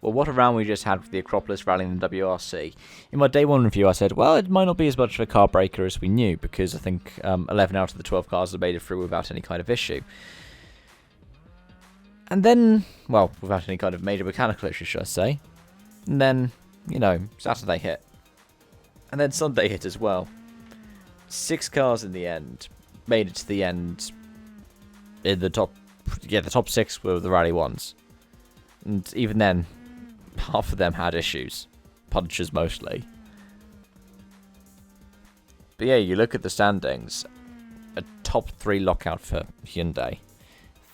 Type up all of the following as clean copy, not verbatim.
well, what a round we just had with the Acropolis rally in the WRC. In my day one review, I said, well, it might not be as much of a car breaker as we knew, because I think 11 out of the 12 cars have made it through without any kind of issue. And then, well, without any kind of major mechanical issue, should I say. And then, Saturday hit. And then Sunday hit as well. 6 cars in the end made it to the end in the top 6 were the rally ones. And even then, half of them had issues. Punches mostly. But yeah, you look at the standings. A top 3 lockout for Hyundai.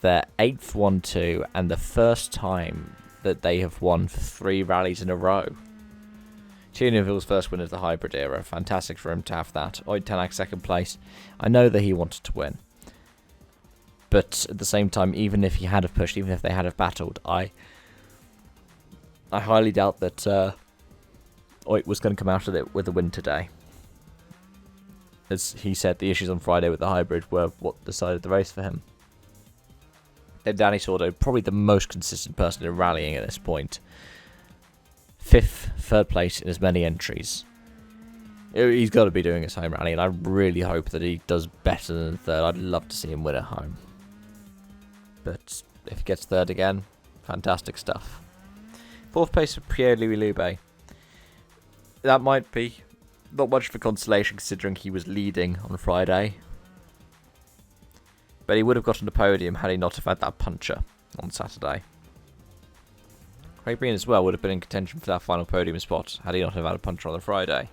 Their 8th 1-2 and the first time that they have won for 3 rallies in a row. Neville's first win of the hybrid era. Fantastic for him to have that. Oid Tanak second place. I know that he wanted to win. But at the same time, even if he had have pushed, even if they had have battled, I highly doubt that Oit was going to come out of it with a win today. As he said, the issues on Friday with the hybrid were what decided the race for him. Then Danny Sordo, probably the most consistent person in rallying at this point. 5th, 3rd place in as many entries. He's got to be doing his home rally, and I really hope that he does better than 3rd. I'd love to see him win at home. But if he gets 3rd again, fantastic stuff. 4th place for Pierre-Louis Loubet. That might be not much of a consolation considering he was leading on Friday. But he would have gotten the podium had he not have had that puncher on Saturday. Craig Breen as well would have been in contention for that final podium spot had he not have had a puncher on the Friday.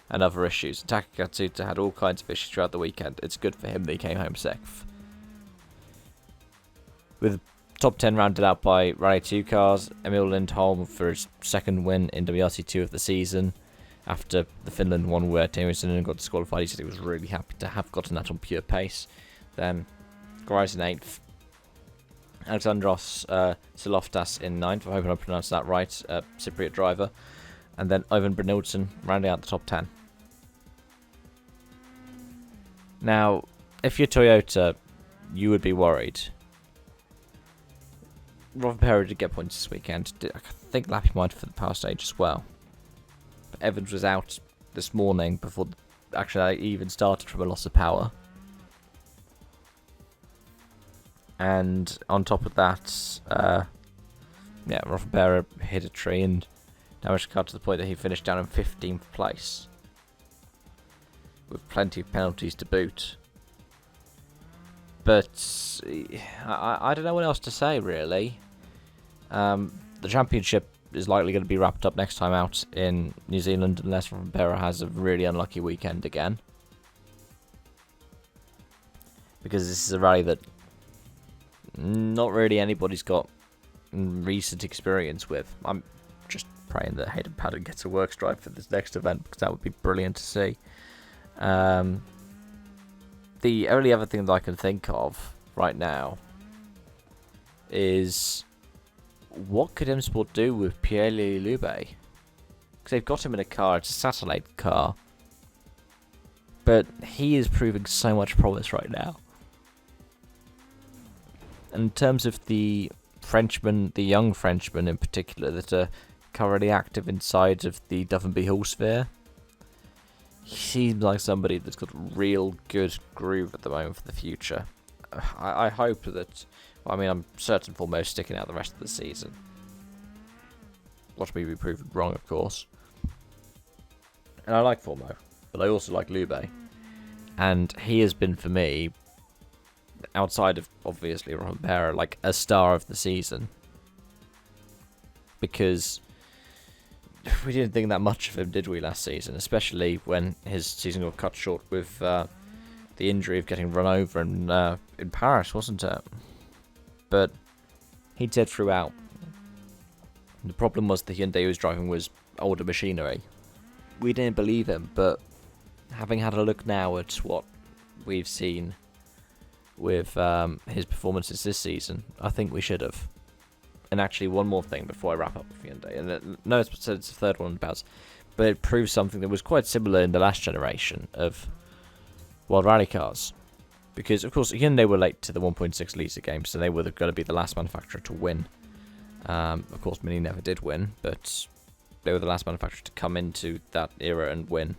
And other issues. Taka Katsuta had all kinds of issues throughout the weekend. It's good for him that he came home 6th. With top 10 rounded out by Rally 2 cars, Emil Lindholm for his 2nd win in WRC2 of the season. After the Finland one where Teemu got disqualified, he said he was really happy to have gotten that on pure pace. Then Gryzen 8th. Alexandros Siloftas in 9th. I hope I pronounced that right. Cypriot driver. And then Ivan Brynildsen rounding out the top 10. Now, if you're Toyota, you would be worried. Rovanperä did get points this weekend. I think Lappy might for the power stage as well. But Evans was out this morning before actually I even started from a loss of power. And on top of that, Rovanperä hit a tree and damaged the car to the point that he finished down in 15th place. With plenty of penalties to boot. But I don't know what else to say, really. The championship is likely going to be wrapped up next time out in New Zealand unless Rovanperä has a really unlucky weekend again. Because this is a rally that not really anybody's got recent experience with. I'm just praying that Hayden Paddon gets a work strike for this next event because that would be brilliant to see. The only other thing that I can think of right now is what could M Sport do with Pierre-Louis Loubet? Because they've got him in a car, it's a satellite car. But he is proving so much promise right now. In terms of the Frenchmen, the young Frenchmen in particular, that are currently active inside of the Duffenby Hall sphere, he seems like somebody that's got real good groove at the moment for the future. I hope that, I'm certain foremost sticking out the rest of the season. Watch me be proven wrong, of course. And I like Formo, but I also like Loubet. And he has been, for me, outside of, obviously, Rovanperä, like a star of the season. Because we didn't think that much of him, did we, last season? Especially when his season got cut short with the injury of getting run over in Paris, wasn't it? But he said throughout, the problem was the Hyundai he was driving was older machinery. We didn't believe him, but having had a look now at what we've seen with his performances this season, I think we should have. And actually, one more thing before I wrap up with Hyundai. And no, it's the 3rd one about, but it proves something that was quite similar in the last generation of World Rally cars. Because, of course, Hyundai were late to the 1.6 litre game, so they were going to be the last manufacturer to win Of course, Mini never did win, but they were the last manufacturer to come into that era and win.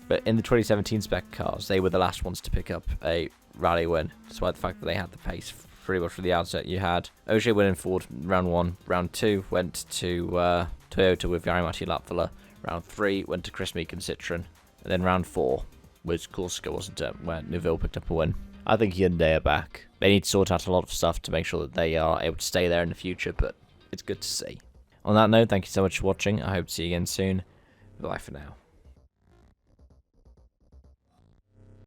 But in the 2017 spec cars, they were the last ones to pick up a rally win, despite the fact that they had the pace pretty much from the outset. You had Ogier winning Ford round 1, round 2 went to Toyota with Jari-Matti Latvala, round 3 went to Chris Meek and Citroen, and then round 4 was Corsica, wasn't it, where Neuville picked up a win. I think Hyundai are back. They need to sort out a lot of stuff to make sure that they are able to stay there in the future, but it's good to see. On that note, thank you so much for watching. I hope to see you again soon. Bye for now.